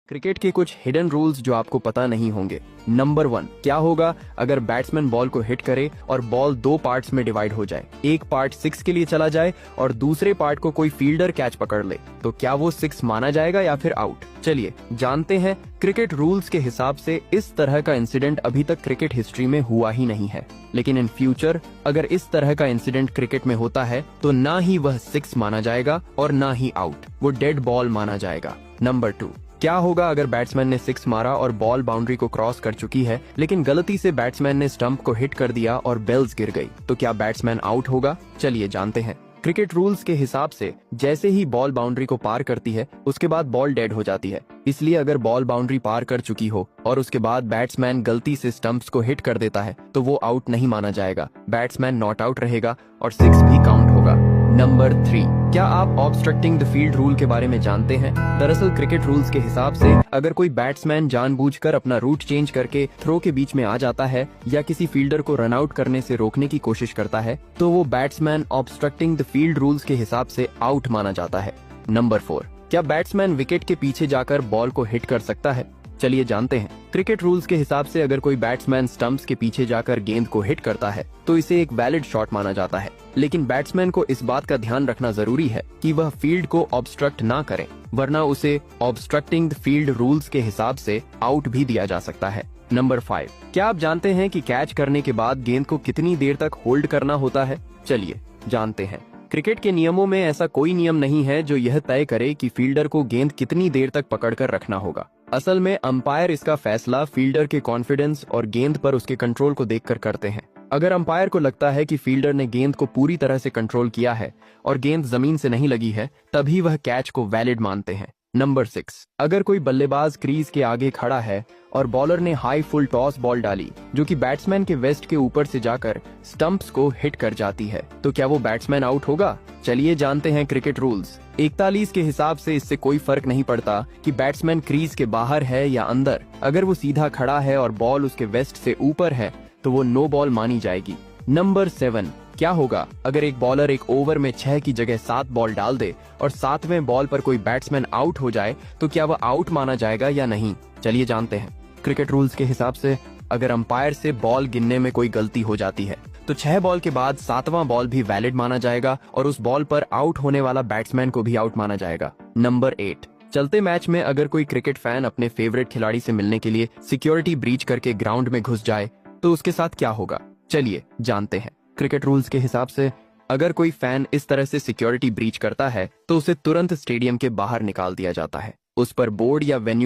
Cricket के कुछ hidden rules जो आपको पता नहीं होंगे। नंबर 1, क्या होगा अगर बैट्समैन बॉल को हिट करे और बॉल दो पार्ट्स में डिवाइड हो जाए, एक पार्ट 6 के लिए चला जाए और दूसरे पार्ट को कोई फील्डर कैच पकड़ ले, तो क्या वो 6 माना जाएगा या फिर आउट? चलिए जानते हैं। क्रिकेट रूल्स के हिसाब से इस तरह का इंसिडेंट अभी तक क्रिकेट हिस्ट्री में हुआ ही नहीं है, लेकिन इन फ्यूचर अगर इस तरह का इंसिडेंट क्रिकेट में होता है तो ना ही वह 6 माना जाएगा और ना ही आउट, वो डेड बॉल माना जाएगा। नंबर 2, क्या होगा अगर बैट्समैन ने 6 मारा और बॉल बाउंड्री को क्रॉस कर चुकी है, लेकिन गलती से बैट्समैन ने स्टंप को हिट कर दिया और बेल्स गिर गई, तो क्या बैट्समैन आउट होगा? चलिए जानते हैं। क्रिकेट रूल्स के हिसाब से जैसे ही बॉल बाउंड्री को पार करती है उसके बाद बॉल डेड हो जाती है, इसलिए अगर बॉल बाउंड्री पार कर चुकी हो और उसके बाद बैट्समैन गलती से स्टंप्स को हिट कर देता है तो वो आउट नहीं माना जाएगा, बैट्समैन नॉट आउट रहेगा और 6 भी काउंट होगा। नंबर 3, क्या आप ऑब्स्ट्रक्टिंग द फील्ड रूल के बारे में जानते हैं? दरअसल क्रिकेट रूल्स के हिसाब से अगर कोई बैट्समैन जानबूझकर अपना रूट चेंज करके थ्रो के बीच में आ जाता है या किसी फील्डर को रन आउट करने से रोकने की कोशिश करता है तो वो batsman obstructing the field rules के हिसाब से आउट माना जाता है। नंबर 4, क्या बैट्समैन विकेट के पीछे जाकर बॉल को हिट कर सकता है? चलिए जानते हैं। क्रिकेट रूल्स के हिसाब से अगर कोई बैट्समैन स्टंप्स के पीछे जाकर गेंद को हिट करता है तो इसे एक वैलिड शॉट माना जाता है, लेकिन बैट्समैन को इस बात का ध्यान रखना जरूरी है कि वह फील्ड को ऑब्स्ट्रक्ट ना करे, वरना उसे ऑब्स्ट्रक्टिंग द फील्ड रूल्स के हिसाब से आउट भी दिया जा सकता है। नंबर 5, क्या आप जानते हैं कि कैच करने के बाद गेंद को कितनी देर तक होल्ड करना होता है? चलिए जानते हैं। क्रिकेट के नियमों में ऐसा कोई नियम नहीं है जो यह तय करे कि फील्डर को गेंद कितनी देर तक पकड़कर रखना होगा। असल में अंपायर इसका फैसला फील्डर के कॉन्फिडेंस और गेंद पर उसके कंट्रोल को देखकर करते हैं। अगर अंपायर को लगता है कि फील्डर ने गेंद को पूरी तरह से कंट्रोल किया है और गेंद जमीन से नहीं लगी है, तभी वह कैच को वैलिड मानते हैं। नंबर 6, अगर कोई बल्लेबाज क्रीज के आगे खड़ा है और बॉलर ने हाई फुल टॉस बॉल डाली जो कि बैट्समैन के वेस्ट के ऊपर से जाकर स्टंप्स को हिट कर जाती है, तो क्या वो बैट्समैन आउट होगा? चलिए जानते हैं क्रिकेट रूल्स। 41 के हिसाब से इससे कोई फर्क नहीं पड़ता कि बैट्समैन क्रीज के बाहर है या अंदर, अगर वो सीधा खड़ा है और बॉल उसके वेस्ट से ऊपर है तो वो नो बॉल मानी जाएगी। नंबर 7, क्या होगा अगर एक बॉलर एक ओवर में 6 की जगह 7 बॉल डाल दे और 7वें बॉल पर कोई बैट्समैन आउट हो जाए, तो क्या वह आउट माना जाएगा या नहीं? चलिए जानते हैं। क्रिकेट रूल्स के हिसाब से अगर अंपायर से बॉल गिनने में कोई गलती हो जाती है तो 6 बॉल के बाद 7वां बॉल भी वैलिड माना जाएगा और उस बॉल पर आउट होने वाला बैट्समैन को भी आउट माना जाएगा। नंबर 8, चलते मैच में अगर कोई क्रिकेट फैन अपने फेवरेट खिलाड़ी से मिलने के लिए सिक्योरिटी ब्रीच करके ग्राउंड में घुस जाए तो उसके साथ क्या होगा? चलिए जानते हैं। क्रिकेट रूल्स के हिसाब से अगर कोई फैन इस तरह से सिक्योरिटी ब्रीच करता है तो उसे तुरंत स्टेडियम के बाहर निकाल दिया जाता है। उस पर बोर्ड या वेन्यू